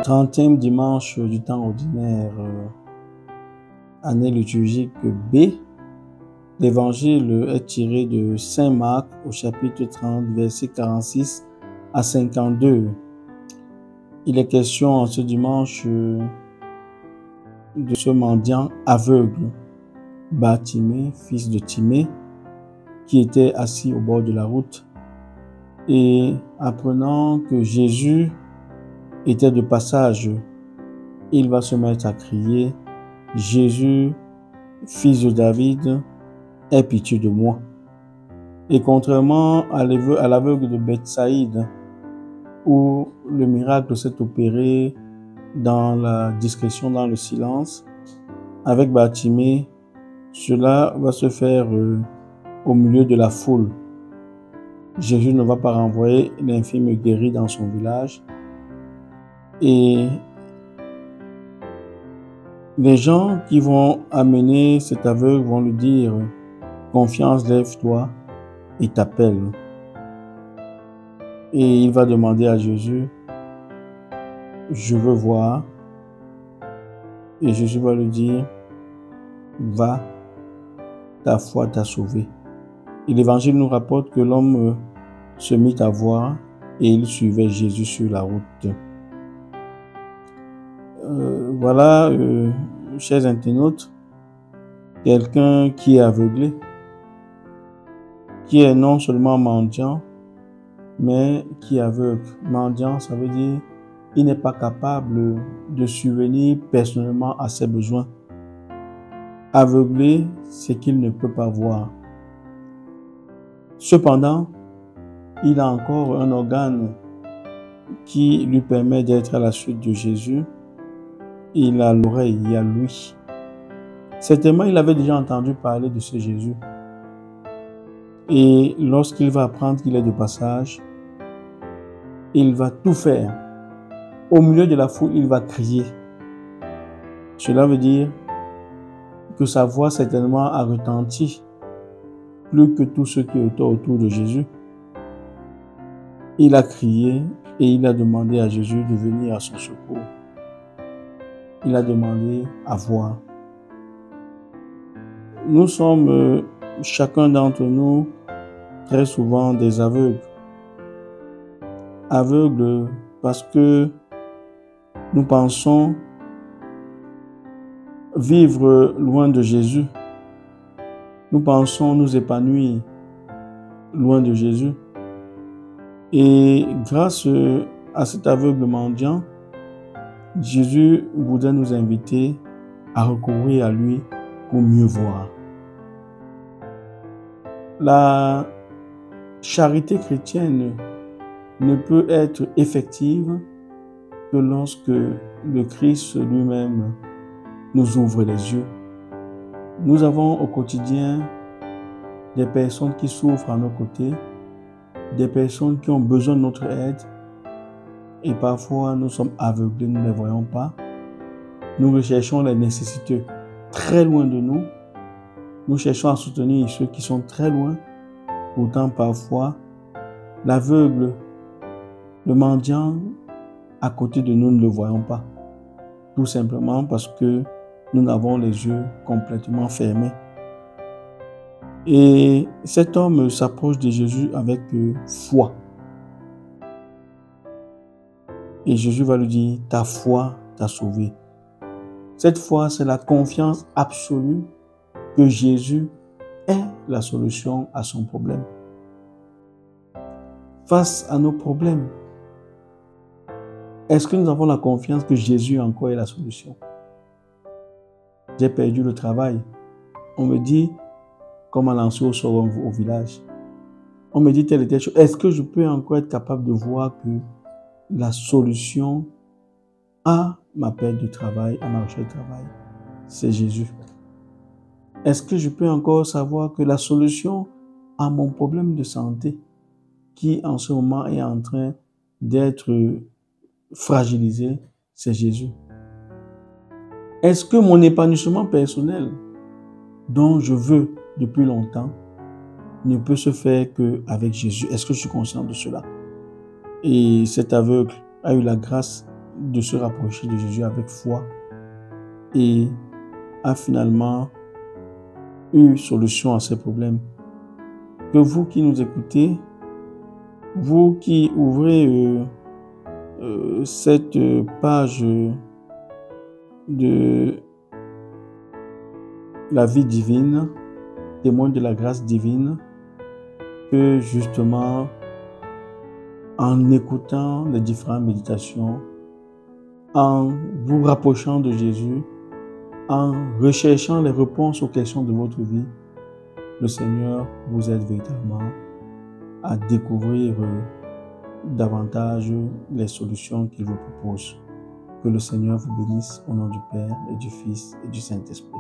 30e dimanche du temps ordinaire, année liturgique B. L'évangile est tiré de Saint Marc au chapitre 30, versets 46 à 52. Il est question en ce dimanche de ce mendiant aveugle, Bartimée, fils de Timée, qui était assis au bord de la route. Et apprenant que Jésus était de passage, il va se mettre à crier « Jésus, fils de David, aie pitié de moi ». Et contrairement à l'aveugle de Bethsaïde, où le miracle s'est opéré dans la discrétion, dans le silence, avec Bartimée, cela va se faire au milieu de la foule. Jésus ne va pas renvoyer l'infirme guéri dans son village. Et les gens qui vont amener cet aveugle vont lui dire « Confiance, lève-toi et t'appelle ». Et il va demander à Jésus « Je veux voir ». Et Jésus va lui dire « Va, ta foi t'a sauvé ». Et l'Évangile nous rapporte que l'homme se mit à voir et il suivait Jésus sur la route. Voilà, chers internautes, quelqu'un qui est aveuglé, qui est non seulement mendiant, mais qui est aveugle. Mendiant, ça veut dire il n'est pas capable de subvenir personnellement à ses besoins. Aveuglé, c'est qu'il ne peut pas voir. Cependant, il a encore un organe qui lui permet d'être à la suite de Jésus. Il a l'oreille, il a l'ouïe. Certainement, il avait déjà entendu parler de ce Jésus. Et lorsqu'il va apprendre qu'il est de passage, il va tout faire. Au milieu de la foule, il va crier. Cela veut dire que sa voix certainement a retenti plus que tous ceux qui étaient autour de Jésus. Il a crié et il a demandé à Jésus de venir à son secours. Il a demandé à voir. Nous sommes, chacun d'entre nous, très souvent des aveugles. Aveugles parce que nous pensons vivre loin de Jésus. Nous pensons nous épanouir loin de Jésus. Et grâce à cet aveugle mendiant, Jésus voudrait nous inviter à recourir à lui pour mieux voir. La charité chrétienne ne peut être effective que lorsque le Christ lui-même nous ouvre les yeux. Nous avons au quotidien des personnes qui souffrent à nos côtés, des personnes qui ont besoin de notre aide, et parfois nous sommes aveuglés, nous ne les voyons pas. Nous recherchons les nécessiteux très loin de nous. Nous cherchons à soutenir ceux qui sont très loin. Pourtant, parfois, l'aveugle, le mendiant, à côté de nous, ne le voyons pas. Tout simplement parce que nous avons les yeux complètement fermés. Et cet homme s'approche de Jésus avec foi. Et Jésus va lui dire, ta foi t'a sauvé. Cette foi, c'est la confiance absolue que Jésus est la solution à son problème. Face à nos problèmes, est-ce que nous avons la confiance que Jésus encore est la solution? J'ai perdu le travail. On me dit comment lancer au sort au village. On me dit telle et telle chose. Est-ce que je peux encore être capable de voir que la solution à ma perte de travail, à ma recherche de travail, c'est Jésus? Est-ce que je peux encore savoir que la solution à mon problème de santé, qui en ce moment est en train d'être fragilisé, c'est Jésus? Est-ce que mon épanouissement personnel, dont je veux depuis longtemps, ne peut se faire qu'avec Jésus? Est-ce que je suis conscient de cela? Et cet aveugle a eu la grâce de se rapprocher de Jésus avec foi et a finalement eu solution à ces problèmes. Que vous qui nous écoutez, vous qui ouvrez cette page de la vie divine, témoin de la grâce divine, que justement, en écoutant les différentes méditations, en vous rapprochant de Jésus, en recherchant les réponses aux questions de votre vie, le Seigneur vous aide véritablement à découvrir davantage les solutions qu'il vous propose. Que le Seigneur vous bénisse au nom du Père et du Fils et du Saint-Esprit.